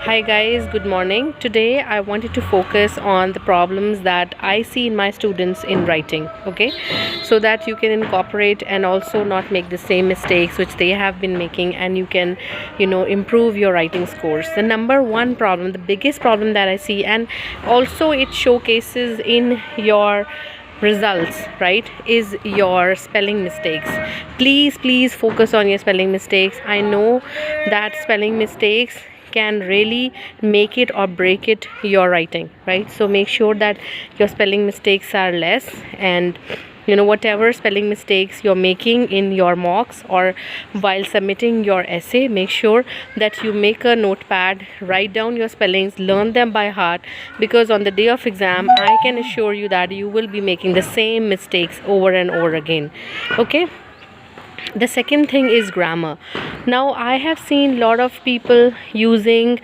Hi guys, good morning. Today I wanted to focus on the problems that I see in my students in writing, okay? So that you can incorporate and also not make the same mistakes which they have been making, and you can, improve your writing scores. The number one problem, the biggest problem that I see, and also it showcases in your results, right, is your spelling mistakes. Please focus on your spelling mistakes. I know that spelling mistakes can really make it or break it your writing, right? So make sure that your spelling mistakes are less, and whatever spelling mistakes you're making in your mocks or while submitting your essay, make sure that you make a notepad, write down your spellings, learn them by heart, because on the day of exam I can assure you that you will be making the same mistakes over and over again, okay? The second thing is grammar. Now I have seen a lot of people using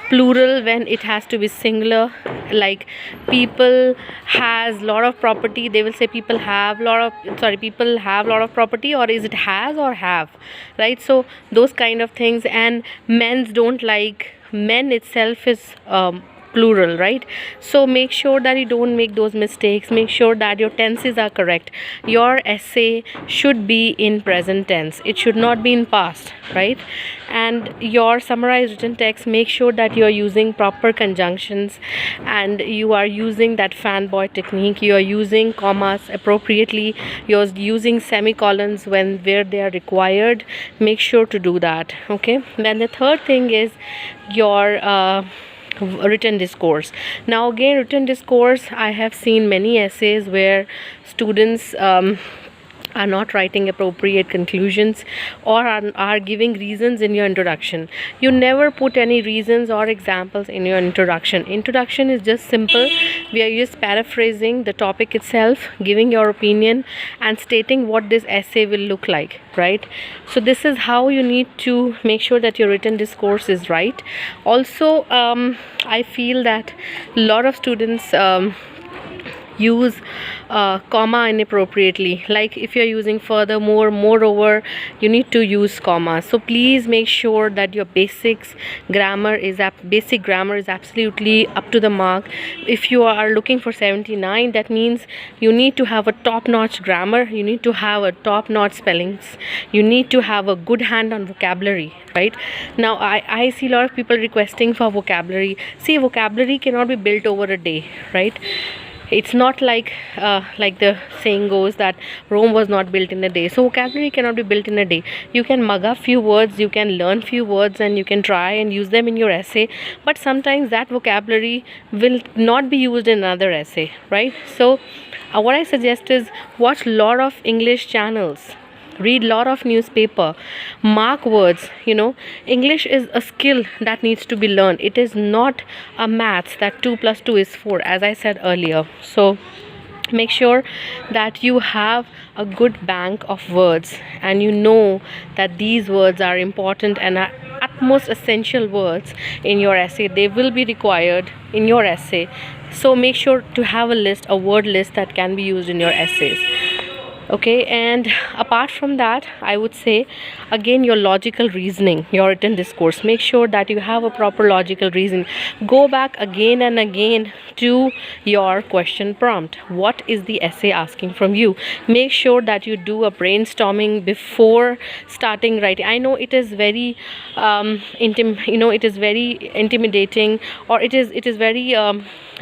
plural when it has to be singular, like people has lot of property. They will say people have lot of property, or is it has or have, right? So those kind of things. And men's don't like, men itself is plural, right? So make sure that you don't make those mistakes. Make sure that your tenses are correct. Your essay should be in present tense, it should not be in past, right? And your summarized written text, make sure that you are using proper conjunctions, and you are using that fanboy technique. You are using commas appropriately, you're using semicolons where they are required. Make sure to do that, okay? Then the third thing is your written discourse. Now again, written discourse, I have seen many essays where students are not writing appropriate conclusions, or are giving reasons in your introduction. You never put any reasons or examples in your introduction is just simple. We are just paraphrasing the topic itself, giving your opinion, and stating what this essay will look like, right? So this is how you need to make sure that your written discourse is right. Also, I feel that a lot of students use comma inappropriately. Like if you're using furthermore, moreover, you need to use comma. So please make sure that your basic grammar is absolutely up to the mark. If you are looking for 79, that means you need to have a top-notch grammar, you need to have a top-notch spellings, you need to have a good hand on vocabulary, right? Now I see a lot of people requesting for vocabulary. See, vocabulary cannot be built over a day, right? It's not like the saying goes that Rome was not built in a day. So vocabulary cannot be built in a day. You can mug up few words, you can learn few words, and you can try and use them in your essay, but sometimes that vocabulary will not be used in another essay, right? So what I suggest is watch a lot of English channels, read lot of newspaper, mark words. English is a skill that needs to be learned. It is not a maths that 2 plus 2 is 4, as I said earlier. So make sure that you have a good bank of words, and you know that these words are important and are utmost essential words in your essay. They will be required in your essay. So make sure to have a word list that can be used in your essays, okay? And apart from that, I would say again, your logical reasoning, your written discourse, make sure that you have a proper logical reason. Go back again and again to your question prompt. What is the essay asking from you? Make sure that you do a brainstorming before starting writing. I know it is very it is very intimidating, or it is very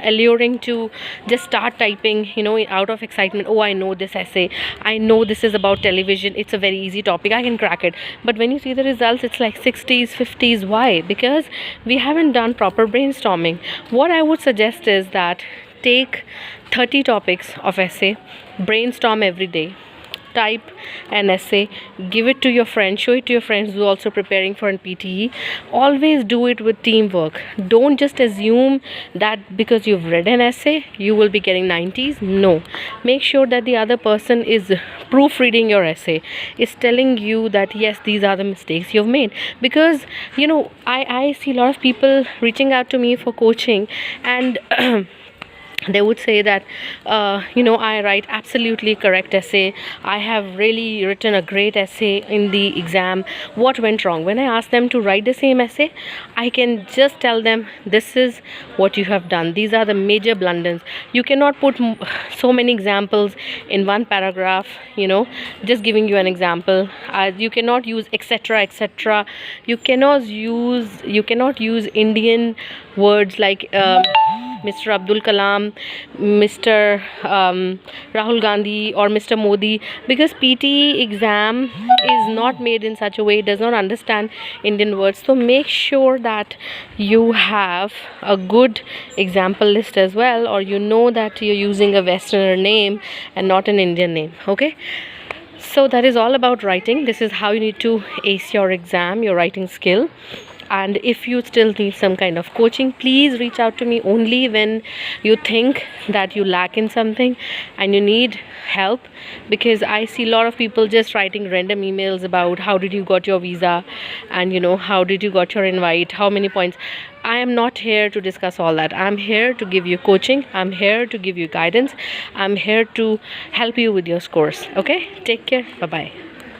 alluring to just start typing, out of excitement. Oh, I know this essay, I know this is about television, it's a very easy topic, I can crack it. But when you see the results, it's like 60s, 50s. Why? Because we haven't done proper brainstorming. What I would suggest is that take 30 topics of essay, brainstorm every day, type an essay, give it to your friends, show it to your friends who are also preparing for an PTE. Always do it with teamwork. Don't just assume that because you've read an essay you will be getting 90s. No, make sure that the other person is proofreading your essay, is telling you that yes, these are the mistakes you've made. Because I see a lot of people reaching out to me for coaching, and they would say that I write absolutely correct essay, I have really written a great essay in the exam, what went wrong? When I ask them to write the same essay, I can just tell them, this is what you have done, these are the major blunders. You cannot put so many examples in one paragraph, just giving you an example. You cannot use etc etc. You cannot use Indian words like Mr. Abdul Kalam, Mr. Rahul Gandhi, or Mr. Modi, because PT exam is not made in such a way, does not understand Indian words. So make sure that you have a good example list as well, or that you're using a Westerner name and not an Indian name. Okay. So that is all about writing. This is how you need to ace your exam, your writing skill. And if you still need some kind of coaching, please reach out to me only when you think that you lack in something and you need help, because I see a lot of people just writing random emails about how did you got your visa, and how did you got your invite, how many points. I am not here to discuss all that. I'm here to give you coaching, I'm here to give you guidance, I'm here to help you with your scores. Okay, take care, bye bye.